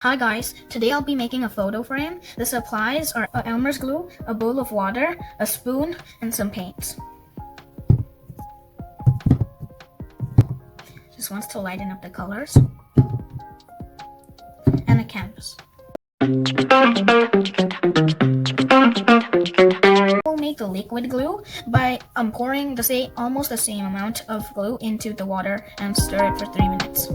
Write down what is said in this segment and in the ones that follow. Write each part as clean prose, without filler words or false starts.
Hi guys, today I'll be making a photo frame. The supplies are Elmer's glue, a bowl of water, a spoon, and some paints. Just wants to lighten up the colors. And a canvas. We'll make the liquid glue by pouring almost the same amount of glue into the water and stir it for 3 minutes.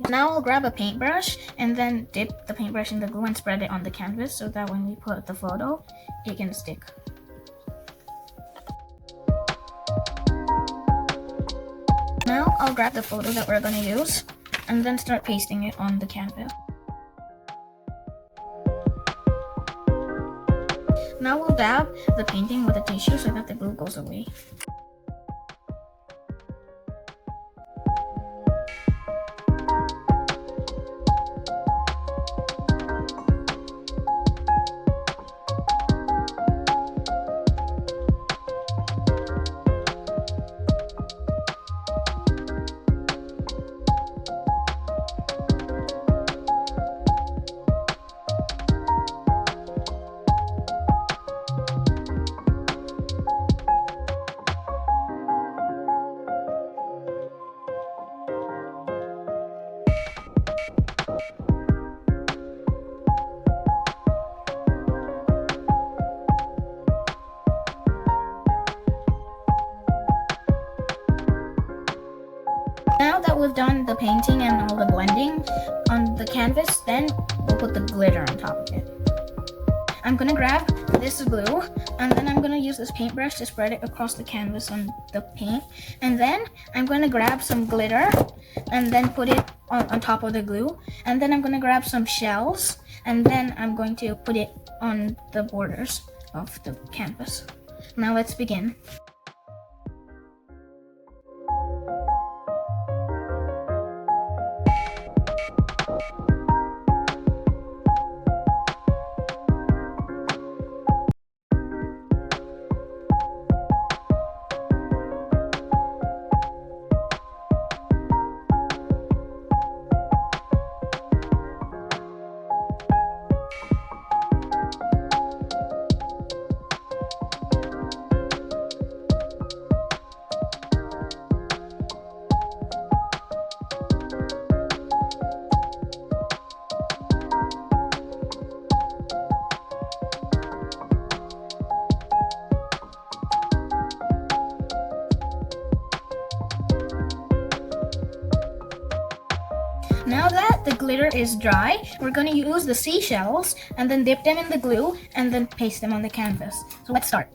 Now I'll grab a paintbrush and then dip the paintbrush in the glue and spread it on the canvas so that when we put the photo, it can stick. Now I'll grab the photo that we're going to use and then start pasting it on the canvas. Now we'll dab the painting with a tissue so that the glue goes away. Now that we've done the painting and all the blending on the canvas, then we'll put the glitter on top of it. I'm gonna grab this glue and then I'm gonna use this paintbrush to spread it across the canvas on the paint. And then I'm gonna grab some glitter and then put it on top of the glue. And then I'm gonna grab some shells and then I'm going to put it on the borders of the canvas. Now let's begin. Now that the glitter is dry, we're going to use the seashells and then dip them in the glue and then paste them on the canvas. So let's start.